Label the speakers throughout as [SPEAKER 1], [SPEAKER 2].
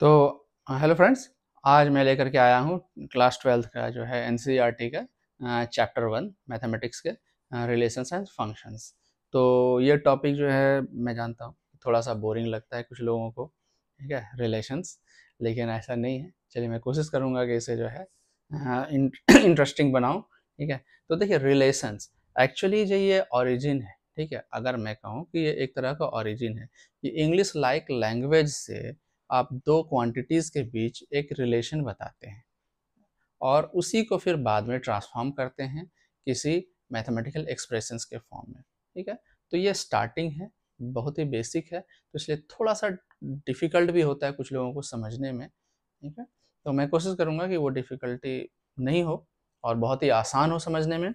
[SPEAKER 1] तो hello friends. आज मैं लेकर के आया हूँ क्लास 12th का जो है एनसीईआरटी का चैप्टर 1 मैथमेटिक्स के रिलेशंस एंड फंक्शंस। तो ये टॉपिक जो है मैं जानता हूँ थोड़ा सा बोरिंग लगता है कुछ लोगों को, ठीक है, रिलेशंस। लेकिन ऐसा नहीं है, चलिए मैं कोशिश करूँगा कि इसे जो है इंटरेस्टिंग बनाऊँ। ठीक है, तो देखिए रिलेशंस एक्चुअली जो ये ओरिजिन है, ठीक है, अगर मैं कहूँ कि ये एक तरह का ओरिजिन है, ये इंग्लिश लाइक लैंग्वेज से आप दो क्वांटिटीज़ के बीच एक रिलेशन बताते हैं और उसी को फिर बाद में ट्रांसफॉर्म करते हैं किसी मैथमेटिकल एक्सप्रेशंस के फॉर्म में। ठीक है, तो ये स्टार्टिंग है, बहुत ही बेसिक है, तो इसलिए थोड़ा सा डिफ़िकल्ट भी होता है कुछ लोगों को समझने में। ठीक है, तो मैं कोशिश करूँगा कि वो डिफ़िकल्टी नहीं हो और बहुत ही आसान हो समझने में।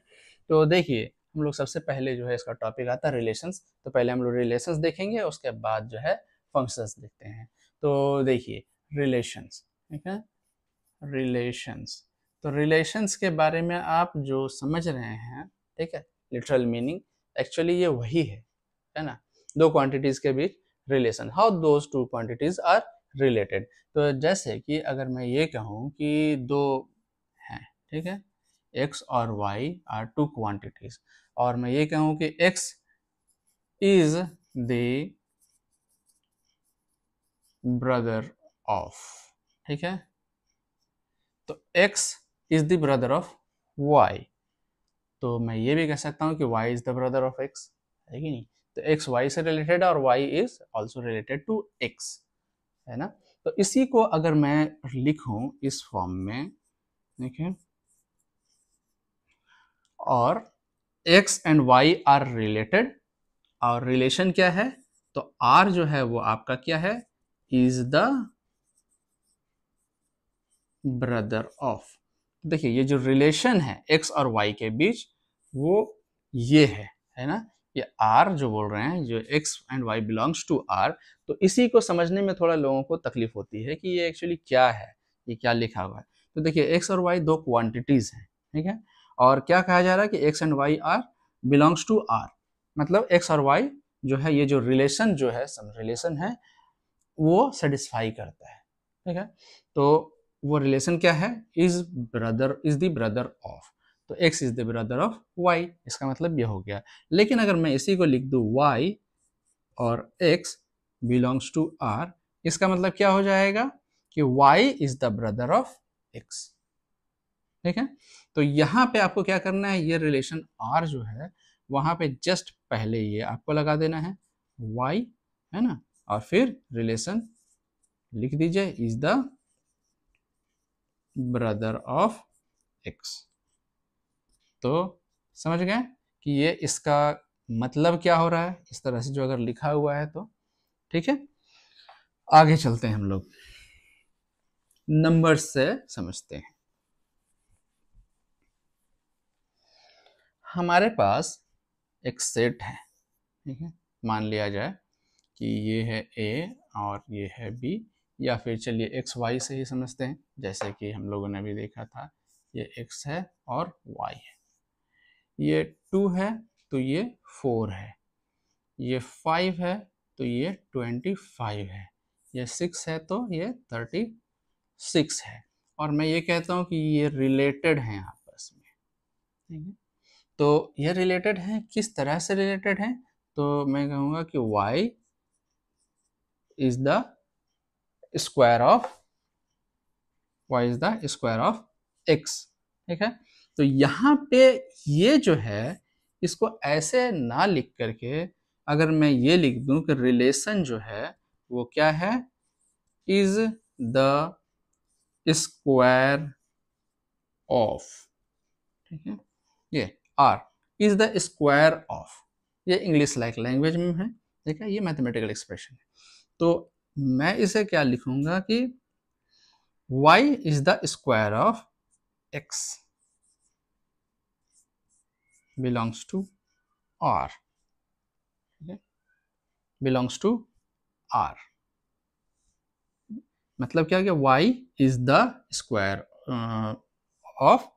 [SPEAKER 1] तो देखिए, हम लोग सबसे पहले जो है इसका टॉपिक आता है रिलेशंस। तो पहले हम लोग रिलेशंस देखेंगे, उसके बाद जो है फंक्शंस देखते हैं। तो देखिए रिलेशंस, ठीक है, रिलेशंस। तो रिलेशंस के बारे में आप जो समझ रहे हैं, ठीक है, लिटरल मीनिंग एक्चुअली ये वही है ना, दो क्वांटिटीज के बीच relation, how those two quantities are related. तो जैसे कि अगर मैं ये कहूँ कि दो हैं, ठीक है, x और y आर टू क्वांटिटीज, और मैं ये कहूँ कि x is the brother of, ठीक है, तो x is the brother of y, तो मैं ये भी कह सकता हूँ कि y is the brother of x, है कि नहीं। तो x y से रिलेटेड और y is also related to x, है ना। तो इसी को अगर मैं लिखूं इस फॉर्म में, देखिए, और x and y are related, और रिलेशन क्या है, तो r जो है वो आपका क्या है, इज द ब्रदर ऑफ। देखिए ये जो रिलेशन है x और y के बीच, वो ये है ना, ये r जो बोल रहे हैं, जो x and y belongs to r। तो इसी को समझने में थोड़ा लोगों को तकलीफ होती है कि ये एक्चुअली क्या है, ये क्या लिखा हुआ है। तो देखिए x और y दो क्वांटिटीज हैं, ठीक है, और क्या कहा जा रहा है कि x and y are belongs to r, मतलब x और y जो है, ये जो रिलेशन जो है, सम रिलेशन है, वो सेटिस्फाई करता है। ठीक है, तो वो रिलेशन क्या है, is brother, is the brother of, तो x is the brother of y, इसका मतलब ये हो गया। लेकिन अगर मैं इसी को लिख दूं y और x बिलोंग्स टू r, इसका मतलब क्या हो जाएगा कि y is the brother of x। ठीक है, तो यहाँ पे आपको क्या करना है, ये रिलेशन r जो है वहां पे जस्ट पहले ये आपको लगा देना है y, है ना, और फिर रिलेशन लिख दीजिए is the brother of x। तो समझ गए कि ये इसका मतलब क्या हो रहा है, इस तरह से जो अगर लिखा हुआ है तो। ठीक है, आगे चलते हैं, हम लोग नंबर्स से समझते हैं। हमारे पास एक सेट है, ठीक है, मान लिया जाए कि ये है a और ये है b, या फिर चलिए एक्स वाई से ही समझते हैं, जैसे कि हम लोगों ने अभी देखा था, ये x है और y है, ये 2 है तो ये 4 है, ये 5 है तो ये 25 है, ये 6 है तो ये 36 है, और मैं ये कहता हूँ कि ये रिलेटेड हैं आपस में। ठीक है, तो ये रिलेटेड हैं, किस तरह से रिलेटेड हैं, तो मैं कहूँगा कि y is the square of, y is the square of x। ठीक है, तो यहाँ पे ये जो है, इसको ऐसे ना लिख करके अगर मैं ये लिख दूं कि रिलेशन जो है वो क्या है, इज द स्क्वायर ऑफ, ठीक है, ये r is the square of, ये इंग्लिश लाइक लैंग्वेज में है, ठीक है, ये मैथमेटिकल एक्सप्रेशन है। तो मैं इसे क्या लिखूंगा कि y is the square of x belongs to r, belongs to r, मतलब क्या, कि y is the square of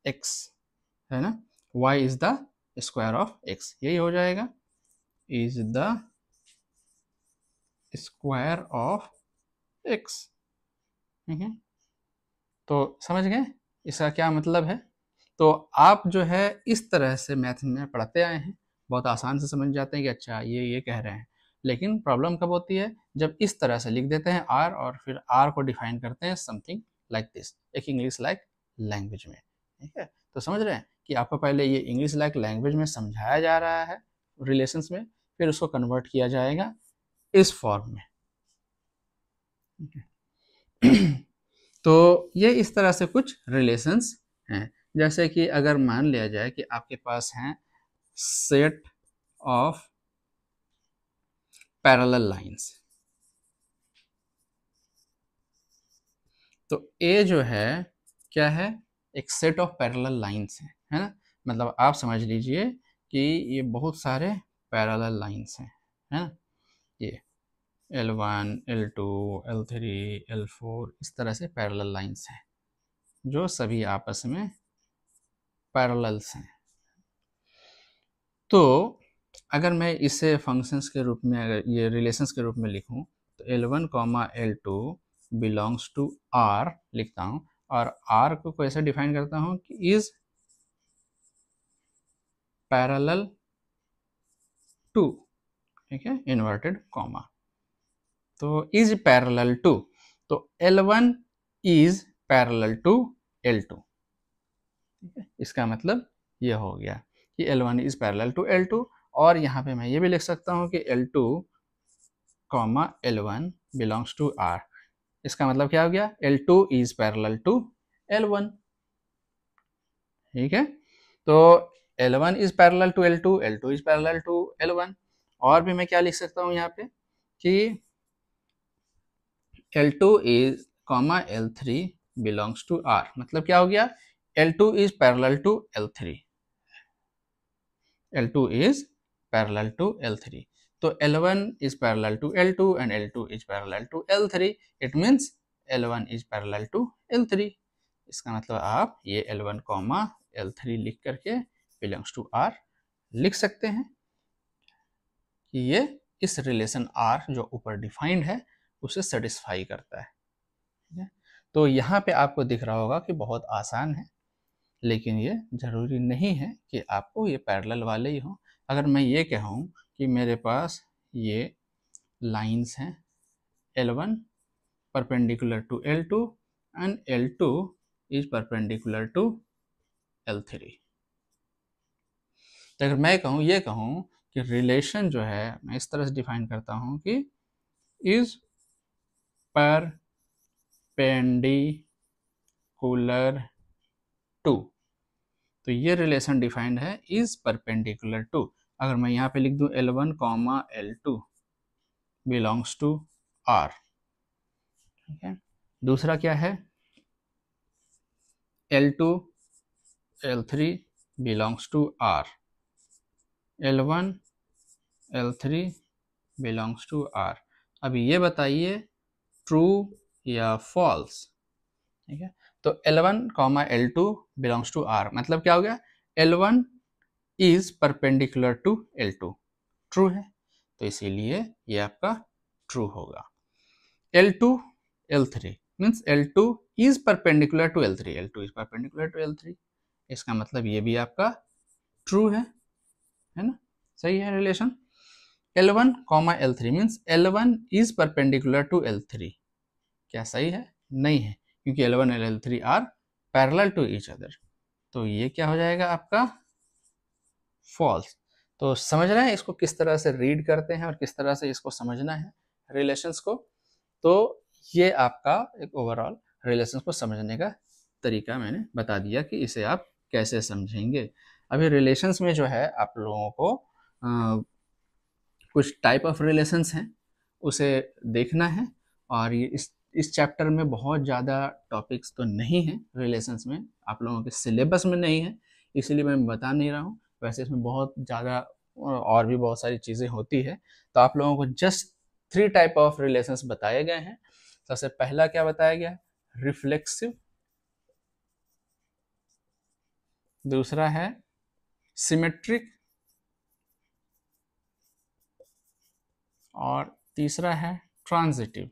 [SPEAKER 1] x, है ना, y is the square of x, यही हो जाएगा, is the square of x. ठीक है, तो समझ गए इसका क्या मतलब है। तो आप जो है इस तरह से मैथ में पढ़ते आए हैं, बहुत आसान से समझ जाते हैं कि अच्छा ये कह रहे हैं। लेकिन प्रॉब्लम कब होती है, जब इस तरह से लिख देते हैं आर और फिर आर को डिफाइन करते हैं समथिंग लाइक दिस, एक इंग्लिश लाइक लैंग्वेज में। ठीक है, तो समझ रहे हैं कि आपको पहले ये इंग्लिश लाइक लैंग्वेज में समझाया जा रहा है रिलेशंस में, फिर उसको कन्वर्ट किया जाएगा इस फॉर्म में। तो ये इस तरह से कुछ रिलेशंस हैं। जैसे कि अगर मान लिया जाए कि आपके पास हैं सेट ऑफ पैरेलल लाइंस, तो ए जो है क्या है, एक सेट ऑफ पैरेलल लाइंस है ना। मतलब आप समझ लीजिए कि ये बहुत सारे पैरेलल लाइंस हैं, है ना। ये L1, L2, L3, L4 इस तरह से पैरेलल लाइंस हैं जो सभी आपस में पैरेलल्स हैं। तो अगर मैं इसे फंक्शंस के रूप में, अगर ये रिलेशंस के रूप में लिखूं, तो L1, L2 belongs to R लिखता हूं, और R को कैसे डिफाइन करता हूं कि इज पैरेलल टू, ठीक है, इन्वर्टेड कॉमा। तो इज पैरेलल टू, तो L1 is parallel to L2। ठीक है, इसका मतलब ये हो गया कि L1 is parallel to L2, और यहाँ पे मैं ये भी लिख सकता हूँ कि L2 comma L1 belongs to R। इसका मतलब क्या हो गया, L2 is parallel to L1। ठीक है, तो L1 is parallel to L2, L2 is parallel to L1। और भी मैं क्या लिख सकता हूँ यहाँ पे कि L2 is comma L3 belongs to R। मतलब क्या हो गया, L2 is parallel to L3, L2 is parallel to L3. तो L1 is parallel to L2 and L2 is parallel to L3. It means L1 is parallel to L3. इसका मतलब आप ये L1, L3 लिख करके belongs to R लिख सकते हैं कि ये इस रिलेशन R जो ऊपर डिफाइंड है उसे सेटिस्फाई करता है। ठीक है, तो यहाँ पे आपको दिख रहा होगा कि बहुत आसान है, लेकिन ये ज़रूरी नहीं है कि आपको ये पैरेलल वाले ही हों। अगर मैं ये कहूँ कि मेरे पास ये लाइंस हैं L1 perpendicular to L2 and L2 is perpendicular to L3, तो अगर मैं कहूँ, ये कहूँ कि रिलेशन जो है मैं इस तरह से डिफाइन करता हूँ कि इज परपेंडिकुलर टू, तो ये रिलेशन डिफाइंड है इज परपेंडिकुलर टू। अगर मैं यहाँ पे लिख दूं L1, L2 belongs to R। ठीक है, दूसरा क्या है, L2, L3 belongs to R, L1, L3 belongs to R। अभी ये बताइए ट्रू या फॉल्स। ठीक है, तो L1, L2 belongs to R मतलब क्या हो गया, L1 is perpendicular to L2, true है, तो इसीलिए ये आपका ट्रू होगा। L2, L3 means L2 is perpendicular to L3, L2 is perpendicular to L3, इसका मतलब ये भी आपका ट्रू है ना, सही है relation. L1, L3 means L1 is perpendicular to L3, क्या सही है, नहीं है, क्योंकि L1 और L3 are parallel to each other, तो ये क्या हो जाएगा आपका फॉल्स। तो समझ रहे हैं इसको किस तरह से रीड करते हैं और किस तरह से इसको समझना है रिलेशंस को। तो ये आपका एक ओवरऑल रिलेशंस को समझने का तरीका मैंने बता दिया कि इसे आप कैसे समझेंगे। अभी रिलेशंस में जो है आप लोगों को कुछ टाइप ऑफ रिलेशंस हैं उसे देखना है, और ये इस चैप्टर में बहुत ज़्यादा टॉपिक्स तो नहीं हैं रिलेशंस में, आप लोगों के सिलेबस में नहीं है, इसीलिए मैं बता नहीं रहा हूँ। वैसे इसमें बहुत ज़्यादा और भी बहुत सारी चीज़ें होती है, तो आप लोगों को जस्ट 3 टाइप ऑफ रिलेशंस बताए गए हैं। सबसे पहला क्या बताया गया, रिफ्लेक्सिव, दूसरा है सिमेट्रिक, और तीसरा है ट्रांजिटिव,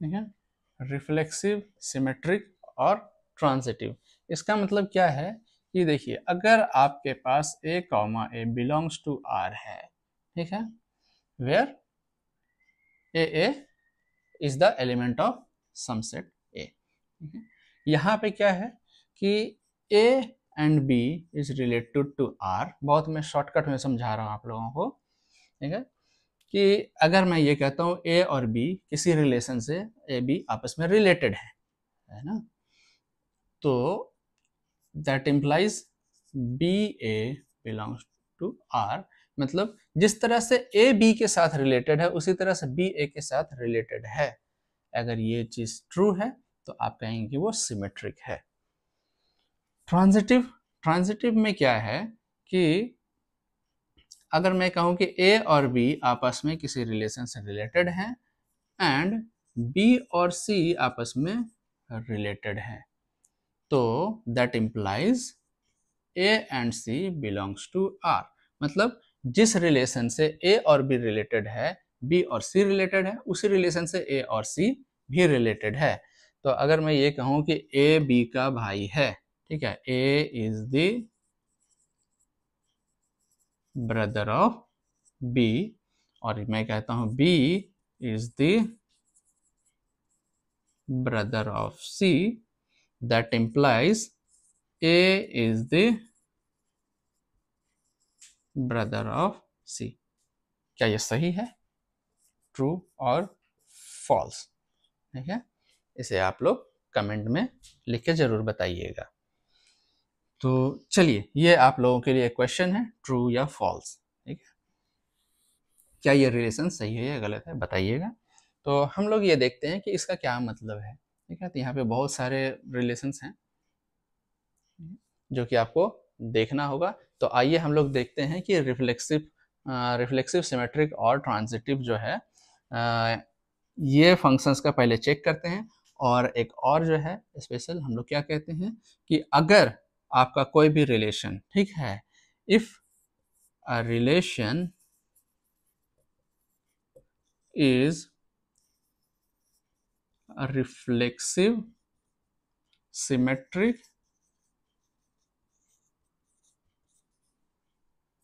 [SPEAKER 1] ठीक है, रिफ्लेक्सिव, सिमेट्रिक और ट्रांजिटिव। इसका मतलब क्या है कि देखिए, अगर आपके पास a comma a belongs to R है, ठीक है, where a is the element of some set A, ठीक है। यहाँ पे क्या है कि A and B is related to R। बहुत मैं शॉर्टकट में समझा रहा हूँ आप लोगों को, ठीक है, कि अगर मैं ये कहता हूँ A और B किसी रिलेशन से A B आपस में रिलेटेड है ना, तो that implies b a belongs to r. मतलब जिस तरह से ए बी के साथ रिलेटेड है उसी तरह से बी ए के साथ रिलेटेड है। अगर ये चीज ट्रू है तो आप कहेंगे कि वो सिमेट्रिक है। ट्रांजिटिव, ट्रांजिटिव में क्या है कि अगर मैं कहूं कि ए और बी आपस में किसी रिलेशन से रिलेटेड हैं एंड बी और सी आपस में रिलेटेड है, तो that implies A and C belongs to R। मतलब जिस रिलेशन से A और B रिलेटेड है, B और C रिलेटेड है, उसी रिलेशन से A और C भी रिलेटेड है। तो अगर मैं ये कहूं कि A B का भाई है, ठीक है, A is the brother of B, और मैं कहता हूं B is the brother of C, that implies A is the brother of C। क्या ये सही है, ट्रू और फॉल्स? ठीक है, इसे आप लोग कमेंट में लिख के जरूर बताइएगा। तो चलिए, ये आप लोगों के लिए एक क्वेश्चन है, ट्रू या फॉल्स, ठीक है, क्या ये रिलेशन सही है या गलत है, बताइएगा। तो हम लोग ये देखते हैं कि इसका क्या मतलब है, ठीक है। तो यहाँ पे बहुत सारे रिलेशंस हैं जो कि आपको देखना होगा। तो आइए हम लोग देखते हैं कि रिफ्लेक्सिव, सिमेट्रिक और ट्रांजिटिव जो है, ये फंक्शंस का पहले चेक करते हैं। और एक और जो है स्पेशल, हम लोग क्या कहते हैं कि अगर आपका कोई भी रिलेशन, ठीक है, if a relation is reflexive, symmetric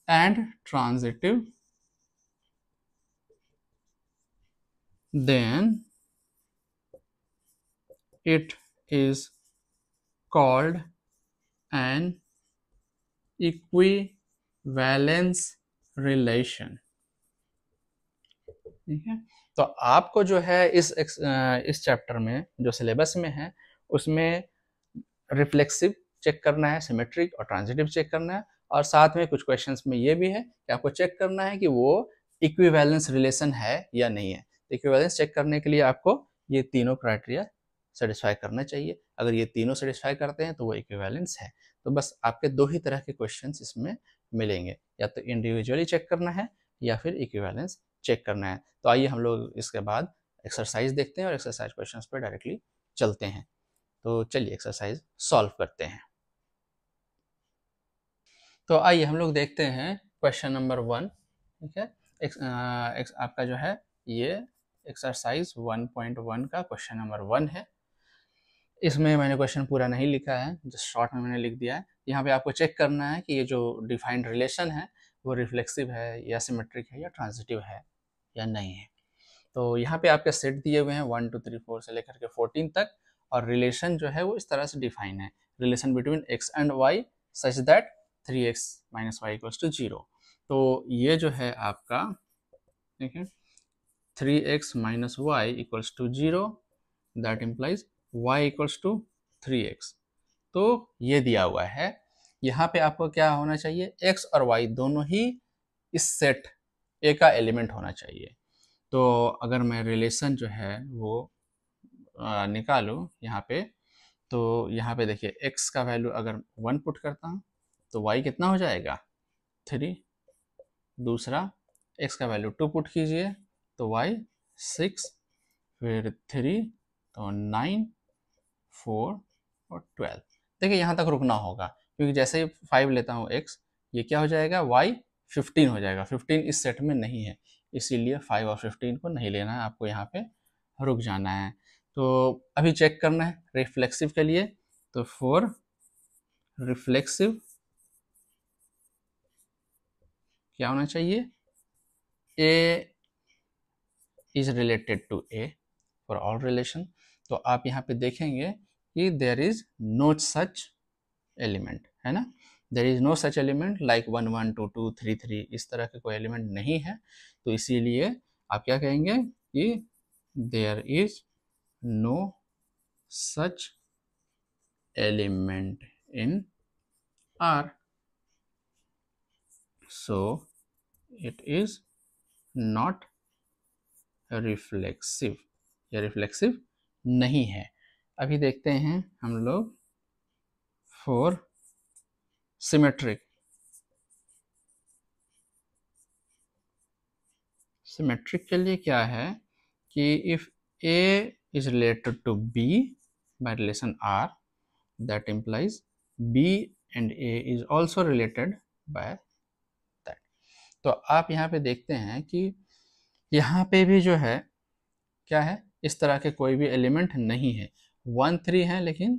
[SPEAKER 1] and transitive, then it is called an equivalence relation, ठीक है। तो आपको जो है इस चैप्टर में जो सिलेबस में है उसमें रिफ्लेक्सिव चेक करना है, सिमेट्रिक और ट्रांजिटिव चेक करना है, और साथ में कुछ क्वेश्चंस में ये भी है कि आपको चेक करना है कि वो इक्विवेलेंस रिलेशन है या नहीं है। इक्विवेलेंस चेक करने के लिए आपको ये तीनों क्राइटेरिया सेटिस्फाई करना चाहिए। अगर ये तीनों सेटिस्फाई करते हैं तो वो इक्विवेलेंस है। तो बस आपके दो ही तरह के क्वेश्चंस इसमें मिलेंगे, या तो इंडिविजुअली चेक करना है या फिर इक्विवेलेंस चेक करना है। तो आइए हम लोग इसके बाद एक्सरसाइज देखते हैं और एक्सरसाइज क्वेश्चंस पर डायरेक्टली चलते हैं। तो चलिए एक्सरसाइज सॉल्व करते हैं। तो आइए हम लोग देखते हैं क्वेश्चन नंबर 1, ठीक है। आपका जो है ये एक्सरसाइज 1.1 का क्वेश्चन नंबर 1 है। इसमें मैंने क्वेश्चन पूरा नहीं लिखा है, जस्ट शॉर्ट में मैंने लिख दिया है। यहाँ पे आपको चेक करना है कि ये जो डिफाइंड रिलेशन है वो रिफ्लेक्सिव है या सिमेट्रिक है या ट्रांजिटिव है या नहीं है। तो यहाँ पे आपके सेट दिए हुए हैं 1 2 3 4 से लेकर के 14 तक, और रिलेशन जो है वो इस तरह से डिफाइन है, relation between x and y such that 3x minus y equals to 0। तो ये जो है आपका, ठीक है, 3x minus y equals to 0, that implies y equals to 3x। तो ये दिया हुआ है। यहाँ पे आपको क्या होना चाहिए, x और y दोनों ही इस सेट A का एलिमेंट होना चाहिए। तो अगर मैं रिलेशन जो है वो निकालूँ यहाँ पे, तो यहाँ पे देखिए x का वैल्यू अगर 1 पुट करता हूँ तो y कितना हो जाएगा, 3। दूसरा x का वैल्यू 2 पुट कीजिए तो y 6, फिर 3 तो 9, 4 और 12। देखिए यहाँ तक रुकना होगा क्योंकि जैसे ही 5 लेता हूँ x, ये क्या हो जाएगा y 15 हो जाएगा। 15 इस सेट में नहीं है, इसीलिए 5 और 15 को नहीं लेना है, आपको यहाँ पे रुक जाना है। तो अभी चेक करना है रिफ्लेक्सिव के लिए, तो फॉर रिफ्लेक्सिव क्या होना चाहिए, A is related to A for all relation. तो आप यहाँ पे देखेंगे कि there is no such element, है ना, there is no such element like 1 1 2 2 3 3, इस तरह के कोई एलिमेंट नहीं है। तो इसीलिए आप क्या कहेंगे कि there is no such element in R, so it is not reflexive, या रिफ्लेक्सिव नहीं है। अभी देखते हैं हम लोग फॉर सिमेट्रिक। सिमेट्रिक के लिए क्या है कि if A is related to B by relation R, that implies B and A is also related by that। तो आप यहाँ पे देखते हैं कि यहाँ पे भी जो है क्या है, इस तरह के कोई भी एलिमेंट नहीं है। 1 3 है लेकिन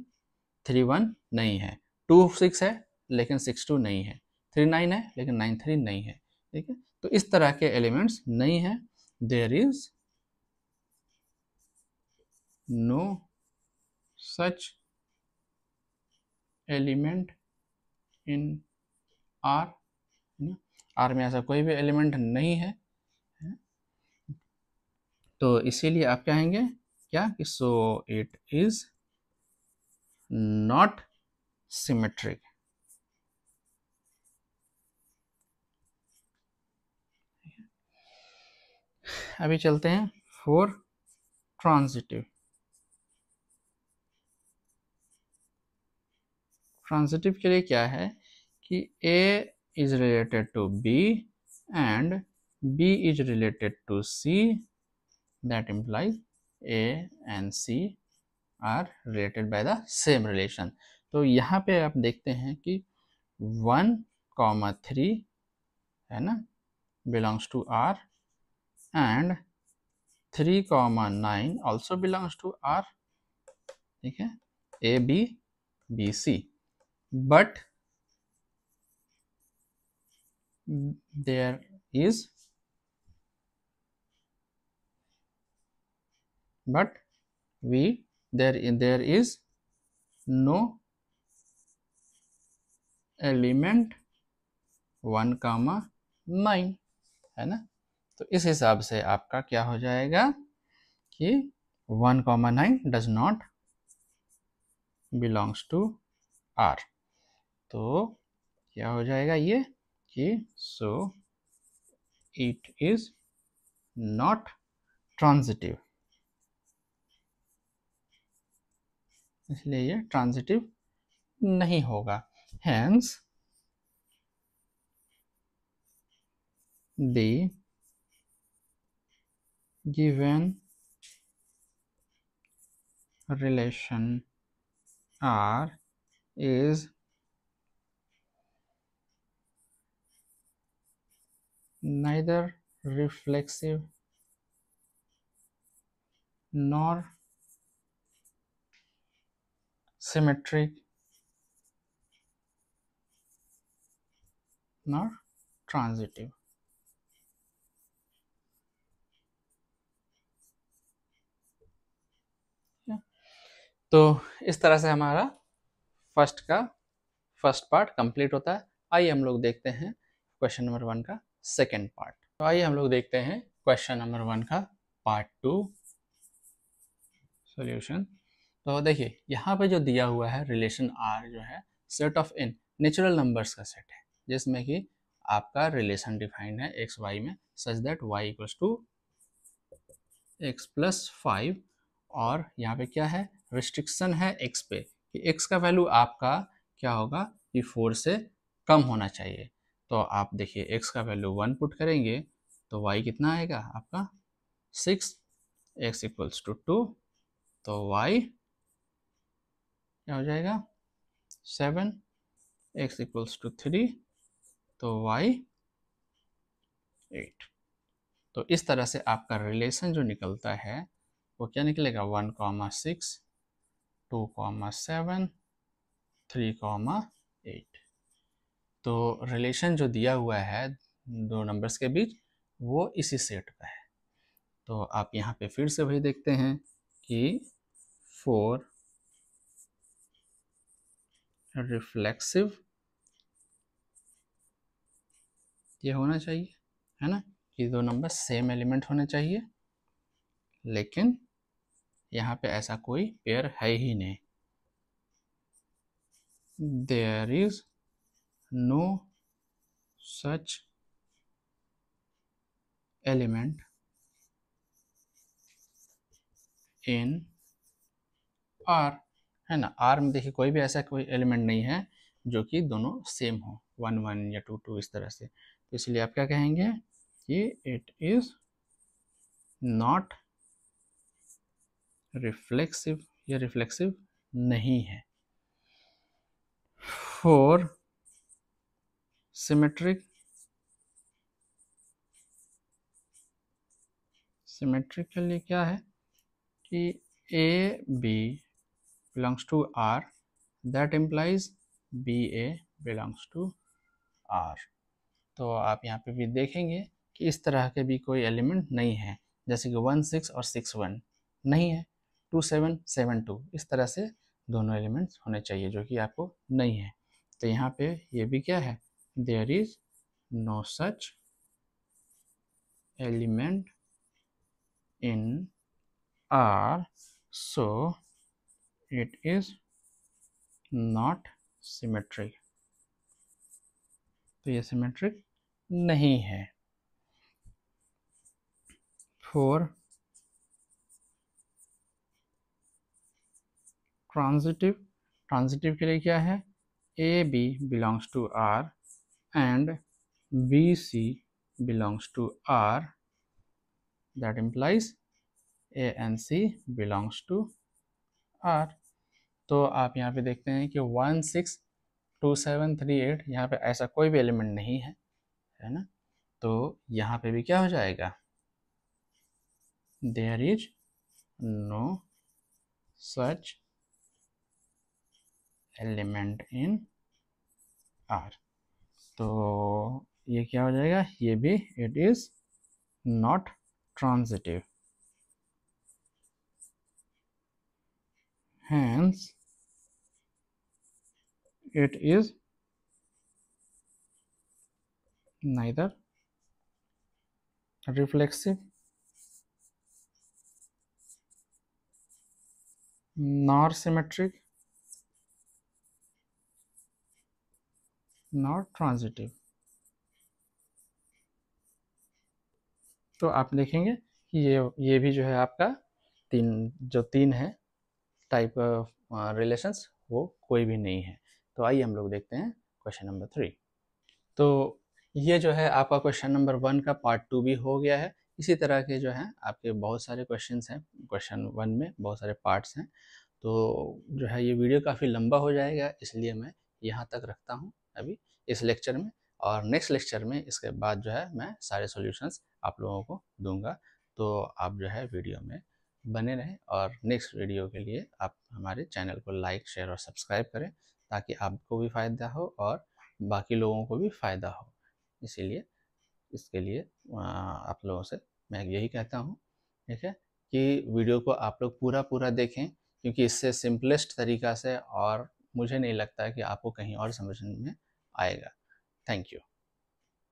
[SPEAKER 1] 3 1 नहीं है, 2 6 है लेकिन 6 2 नहीं है, 3 9 है लेकिन 9 3 नहीं है। ठीक है, तो इस तरह के एलिमेंट्स नहीं है। There is no such element in r, r में ऐसा कोई भी एलिमेंट नहीं है। तो इसीलिए आप कहेंगे क्या कि so it is not symmetric. अभी चलते हैं फॉर ट्रांजिटिव। ट्रांजिटिव के लिए क्या है कि A is related to B and B is related to C, that implies A and C are related by the same relation। तो यहाँ पे आप देखते हैं कि 1 3 है ना belongs to R and 3 9 also belongs to R। ठीक है, A B B C, but there is there is no element 1 9, है ना। तो इस हिसाब से आपका क्या हो जाएगा कि 1 9 does not belongs to R। तो क्या हो जाएगा ये कि so it is not transitive, इसलिए ये ट्रांजिटिव नहीं होगा। Hence the given relation R is neither reflexive nor symmetric nor transitive। तो इस तरह से हमारा फर्स्ट पार्ट कंप्लीट होता है। आइए हम लोग देखते हैं क्वेश्चन नंबर 1 का सेकंड पार्ट। तो आइए हम लोग देखते हैं क्वेश्चन नंबर 1 का पार्ट 2 सॉल्यूशन। तो देखिए यहाँ पे जो दिया हुआ है रिलेशन R जो है set of n natural numbers का सेट है, जिसमें कि आपका रिलेशन डिफाइंड है एक्स वाई में such that y equals to x plus 5, और यहाँ पे क्या है रिस्ट्रिक्शन है x पे कि x का वैल्यू आपका क्या होगा कि 4 से कम होना चाहिए। तो आप देखिए x का वैल्यू 1 पुट करेंगे तो y कितना आएगा आपका 6, x इक्वल्स टू 2, तो y क्या हो जाएगा 7, x इक्वल्स टू 3, तो y 8। तो इस तरह से आपका रिलेशन जो निकलता है वो क्या निकलेगा, 1,6, 2,7, 3,8। तो रिलेशन जो दिया हुआ है दो नंबर्स के बीच वो इसी सेट का है। तो आप यहाँ पे फिर से वही देखते हैं कि 4 रिफ्लेक्सिव ये होना चाहिए, है ना, कि दो नंबर सेम एलिमेंट होने चाहिए, लेकिन यहाँ पे ऐसा कोई पेयर है ही नहीं। There is no such element in r, है ना। आर में देखिए कोई भी ऐसा कोई एलिमेंट नहीं है जो कि दोनों सेम हो, 1 1 या 2 2 इस तरह से। तो इसलिए आप क्या कहेंगे कि इट इज नॉट रिफ्लेक्सिव, ये रिफ्लेक्सिव नहीं है। 4 सिमेट्रिक, सिमेट्रिक के लिए क्या है कि a b belongs to r, that implies b a belongs to r. तो आप यहाँ पे भी देखेंगे कि इस तरह के भी कोई एलिमेंट नहीं है, जैसे कि 1 6 और 6 1 नहीं है, 2 7 7 2 इस तरह से दोनों एलिमेंट्स होने चाहिए जो कि आपको नहीं है। तो यहाँ पे ये भी क्या है, there is no such element in r, so it is not symmetric. तो ये सिमेट्रिक नहीं है। 4 ट्रांजिटिव, ट्रांजिटिव के लिए क्या है, a b belongs to r and b c belongs to r, that implies a and c belongs to r. तो आप यहाँ पे देखते हैं कि 1 6 2 7 3 8 यहाँ पे ऐसा कोई भी एलिमेंट नहीं है, है ना। तो यहाँ पे भी क्या हो जाएगा, there is no such element in r. तो ये क्या हो जाएगा, ये भी it is not transitive, hence it is neither reflexive nor symmetric nor transitive। तो आप देखेंगे कि ये भी जो है आपका तीन है टाइप ऑफ रिलेशंस, वो कोई भी नहीं है। तो आइए हम लोग देखते हैं क्वेश्चन नंबर 3। तो ये जो है आपका क्वेश्चन नंबर 1 का पार्ट 2 भी हो गया है। इसी तरह के जो हैं आपके बहुत सारे क्वेश्चंस हैं, क्वेश्चन 1 में बहुत सारे पार्ट्स हैं। तो जो है ये वीडियो काफ़ी लंबा हो जाएगा, इसलिए मैं यहाँ तक रखता हूँ अभी इस लेक्चर में, और नेक्स्ट लेक्चर में इसके बाद जो है मैं सारे सॉल्यूशंस आप लोगों को दूंगा। तो आप जो है वीडियो में बने रहें, और नेक्स्ट वीडियो के लिए आप हमारे चैनल को लाइक शेयर और सब्सक्राइब करें, ताकि आपको भी फ़ायदा हो और बाकी लोगों को भी फ़ायदा हो। इसीलिए इसके लिए आप लोगों से मैं यही कहता हूँ, ठीक है, कि वीडियो को आप लोग पूरा देखें, क्योंकि इससे सिंपलेस्ट तरीक़ा से और मुझे नहीं लगता है कि आपको कहीं और समझ में आएगा। Thank you.